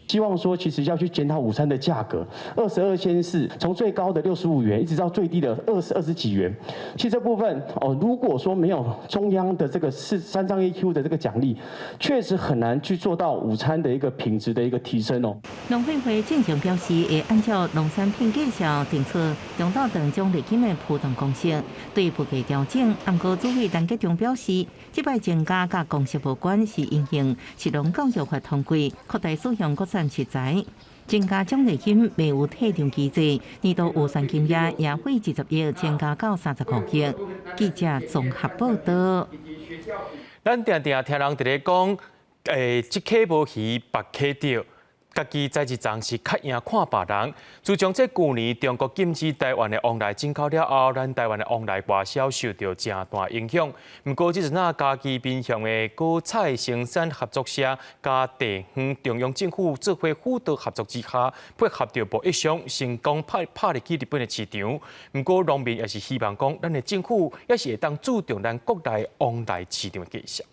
希望说，其实要去检讨午餐的价格，22县市从最高的65元，一直到最低的20几元。其实这部分如果说没有中央的这个3张 EQ 的这个奖励，确实很难去做到午餐的一个品质的一个提升哦。农委会正常表示，会按照农产品介绍定出中昼顿奖励金的普通公式，对不给调整。不过，主委陈吉仲表示，这摆增加甲公式无关，是因应食农教育法通过，扩大使用国产食材，增加奖励金未有退场机制，年度预算金额也会20亿增加到35亿。记者综合报道。咱常常听人伫咧讲，一溪无鱼百溪钓。家己在一桩是较赢看别人。自从这旧年中国禁止台湾的往来进口了后，咱台湾的往来外销受到正大影响。不过，即阵家己面向的果菜生产合作社加地方中央政府做伙辅导合作之下，配合着贸易商成功拍入去日本的市场。不过，农民也是希望讲，咱的政府也是会当注重咱国内往来市场的介绍。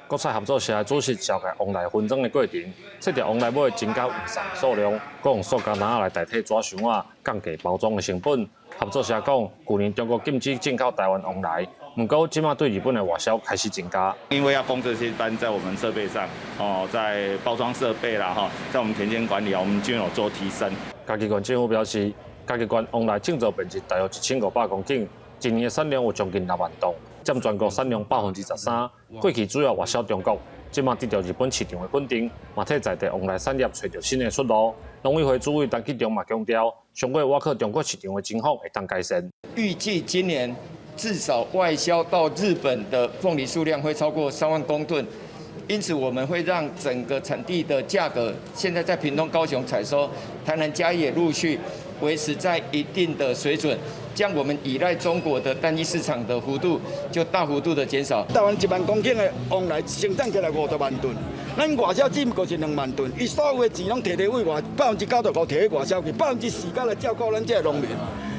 国菜合作社主席召开往来分装的过程，测定往来要增加预算数量，佮用塑胶篮来代替纸箱仔，降低包装的成本。合作社讲，去年中国禁止进口台湾往来，不过即马对日本的外销开始增加。因为要封这些单在我们设备上，在包装设备啦，在我们田间管理啊，我们均有做提升。嘉义县政府表示，嘉义县往来净造面积大约1500公顷，今年的产量有将近6万吨。占全国产量13%，过去主要外销中国，即马得到日本市场的肯定，嘛替在地往来产业找到新的出路。农委会主委陈吉仲嘛强调，上月挖克中国市场的情况会当改善。预计今年至少外销到日本的凤梨数量会超过3万公吨，因此我们会让整个产地的价格，现在在屏东、高雄采收，台南、嘉义也陆续维持在一定的水准。这样我们依赖中国的单一市场的幅度就大幅度的减少。台湾1万公顷的往来生产起来50万吨，咱外销只不过是2万吨，伊所有的钱拢摕为外，95%摕去外销去，4%来照顾咱这农民。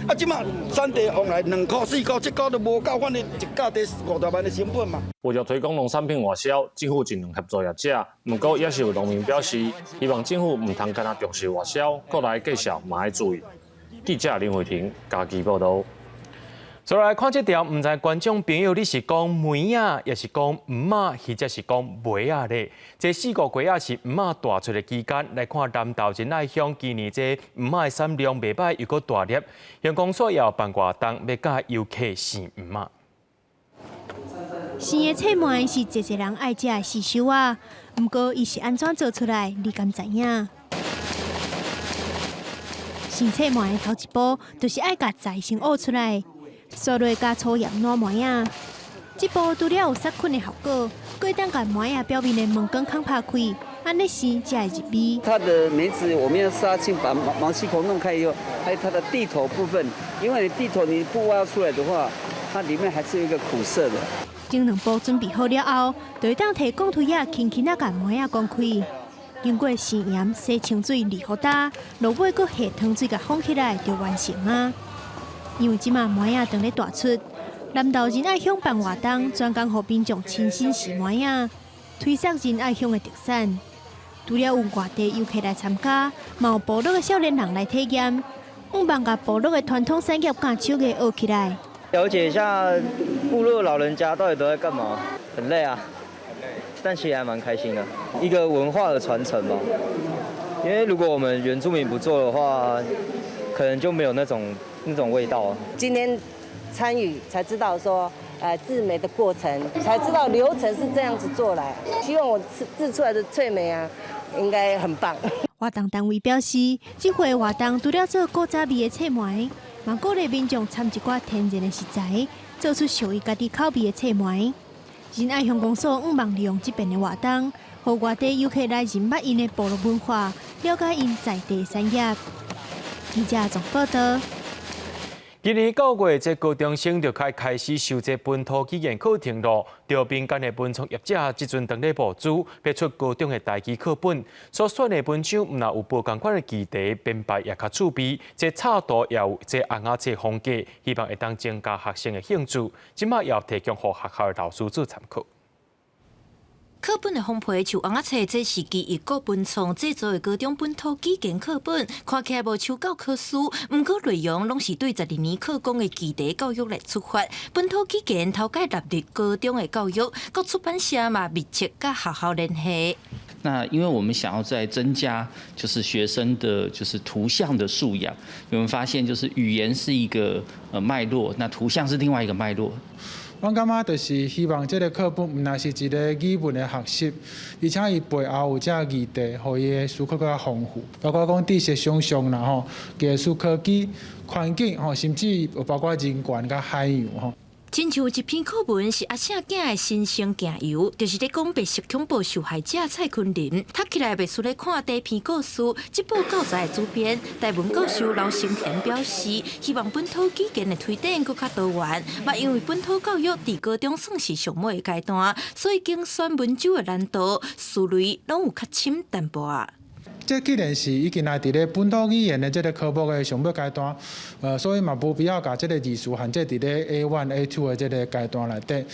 啊，即马产地往来2块、4块、7块都无够，反正一价得50万的成本嘛。为了推广农产品外销，政府尽量合作业者，不过也是有农民表示，希望政府唔通干那重视外销，国内介绍嘛要注意。记者林慧婷，嘉义报道。再来看这条，唔知观众朋友你是讲梅啊，也是讲唔啊，或者是讲梅啊咧？这4个月啊是唔啊大出的期间，来看南投仁爱乡今年这唔啊的产量袂歹，又搁大粒，乡公所也有办活动要甲游客试唔啊。生的菜糜是一个人爱食的事修啊，不过伊是安怎做出来，你敢知影？生菜糜的头一步，就是爱甲材先挖出来，刷落加粗盐烂糜啊。这步除了有杀菌的效果，佫会当甲糜啊表面的毛根坑拍开，安尼生才会入味。它的梅子我们要杀青，把毛细孔弄开以后，还有它的蒂头部分，因为你蒂头你不挖出来的话，它里面还是有一个苦涩的。这2步准备好了后，就会当摕钢推啊轻轻啊甲糜啊讲开。经过生盐、洗清水、离好干，落尾搁下汤水甲放起来就完成啊。因为即马糜仔正咧大出，南投仁爱乡办活动，专工予民众亲身试糜仔，推广仁爱乡的特产。除了有外地游客来参加，嘛有部落的少年人来体验。希望把部落的传统产业跟手艺学起来。了解一下部落老人家到底都在干嘛，很累啊，但其实还蛮开心的，一个文化的传承吧。因为如果我们原住民不做的话，可能就没有那种味道啊。今天参与才知道说，制梅的过程，才知道流程是这样子做来。希望我制出来的脆梅啊，应该很棒。活动单位表示，这回活动除了做古早味的脆梅，嘛鼓励民众掺一寡天然的食材，做出属于家己口味的脆梅。仁爱乡公所希望利用这边的活动，让外地游客来认捌因的部落文化，了解因在地产业。记者总报道。今年9月，这高中生就开始修这本土语言课程咯。着民间的文创业者即阵当咧募资，拍出高中的台语课本。所选的文章，毋但有无同款的议题，编排也较趣味。这插图也有这红仔册风格，希望会当增加学生的兴趣。即马也要提供给学校的老师做参考。课本的封皮像红仔册，这是基于国文创制作的高中本土语言课本，看起来无像教科书，毋过内容拢是对12年课纲的议题教育来出发。本土语言头届纳入高中的教育，各出版社嘛密切甲学校联系。那因为我们想要再增加，就是学生的就是图像的素养，我们发现就是语言是一个脉络，那图像是另外一个脉络。我感觉就是希望这个课本毋但是一个语文的学习，而且伊背后有这议题，互伊的思考更加丰富。包括讲知识想象啦吼，艺术科技、环境吼，甚至包括人权甲海洋吼。亲像一篇课文是阿姓囝的新生行游，就是咧讲白色恐怖受害者蔡坤林，读起来袂输咧看第一篇故事。这部教材的主编台文教授刘成贤表示，希望本土语言的推展更较多元，嘛因为本土教育伫高中算是上尾的阶段，所以竞选文章的难度、思虑拢有较深淡薄。这既然是已经来伫咧本土语言的这个科目的上尾阶段，所以嘛无必要把这个字数限制伫咧 A1、A2 的这个阶段内底，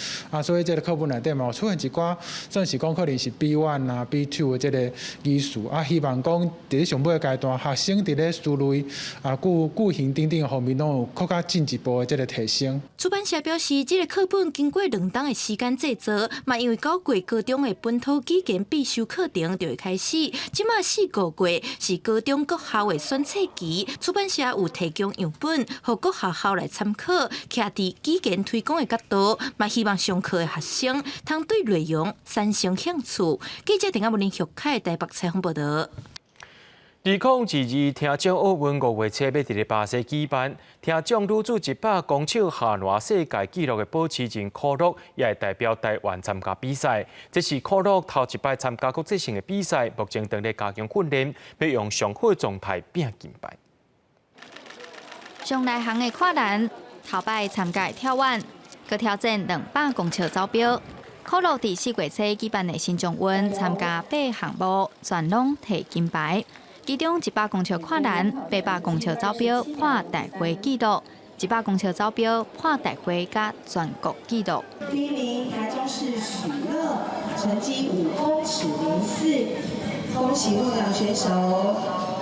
所以这个课本内底嘛出现一寡，算是讲可能是 B1 啊、B2 的这个字数，希望讲伫咧上尾阶段，学生伫咧思虑句型等等方面拢有更加进一步的这个提升。出版社表示，这个课本经过2冬的时间制作，嘛因为9月高中的本土语言必修课程就会开始，即马4个月是高中各校的选册期，出版社有提供样本，互各学校来参考。徛伫语言推广的角度，嘛希望上课的学生通对内容产生兴趣。记者陈阿文林徐凯台北采访报道。2022听障奥运5月初要伫咧巴西举办，听障女子100公尺下栏世界纪录的保持人可乐，也会代表台湾参加比赛。这是可乐头一摆参加国际性的比赛，目前正在加强训练，要用上好的状态拼金牌。上内行的跨栏，头摆参加跳腕，佮挑战200公尺走标。可乐伫4月初举办的新中运参加8项目，全拢摕金牌。其中100公尺跨栏、800公尺走标破大会纪录，100公尺走标破大会甲全国纪录。第1名台中市许乐，成绩5公尺04，恭喜获奖选手，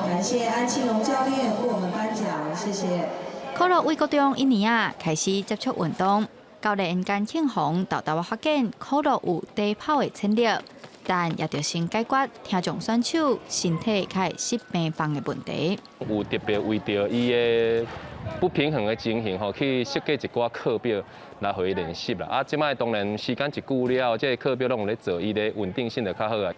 感谢安庆龙教练为我们颁奖，谢谢。可乐为国中1年啊开始接触运动，教练甘庆宏豆豆发现可乐有低跑的潜力。但也着先解决听障选手身体较失平衡的问题。有特别为着伊的不平衡的情形去设计一寡课表来互伊练习啦。即摆当然时间一久了，这个课表拢有咧做，伊的稳定性就较好啊。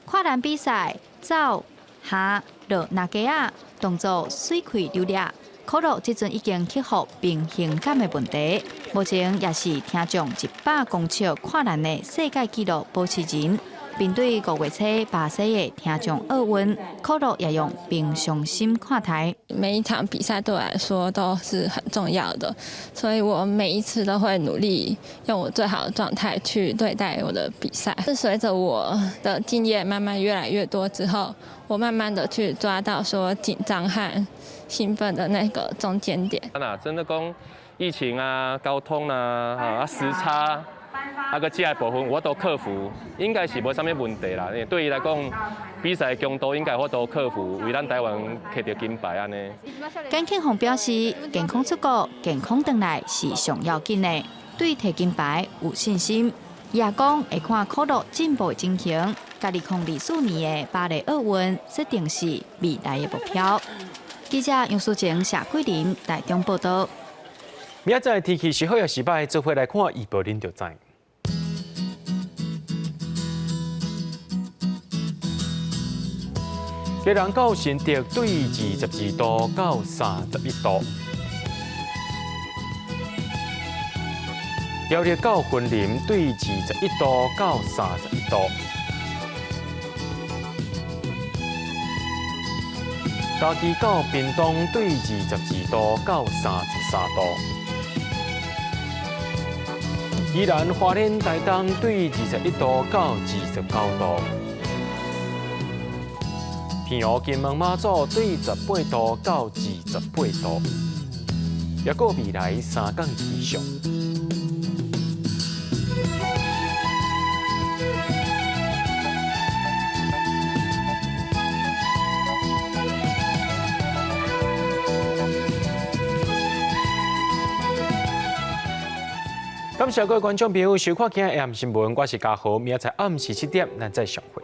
跨栏比赛走、下、落、拿架啊，动作水开流裂。可乐即阵已经克服平衡感的问题，目前也是听障100公尺跨栏的世界纪录保持人。面对5月初巴西的听障奥运，可乐也用平常心看待。每一场比赛对我来说都是很重要的，所以我每一次都会努力用我最好的状态去对待我的比赛。是随着我的经验慢慢越来越多之后，我慢慢的去抓到说紧张和兴奋的那个中间点。真的讲疫情啊、交通啊、时差，个这个部分我都克服，应该是无啥物问题啦。对伊来讲，比赛强度应该我都克服，为咱台湾摕到金牌安尼。简庆宏表示，健康出国、健康回来是上要紧的，对摕金牌有信心。伊也讲会看科乐进步情形，家己2024年的巴黎奥运设定是未来的目标。记者杨淑晴、谢桂林台中报道。明仔载天气是好也是歹，做伙来看预报您就知。基隆到新竹对22度到31度，苗栗到云林对21度到31度，嘉义到屏东对22度到33度。宜兰花莲台东对21度到29度，平湖金门马祖对18度到28度，也过未来3天气象。感谢各位观众朋友收看今日AM新闻，我是嘉豪，明仔载暗时7点咱再相会。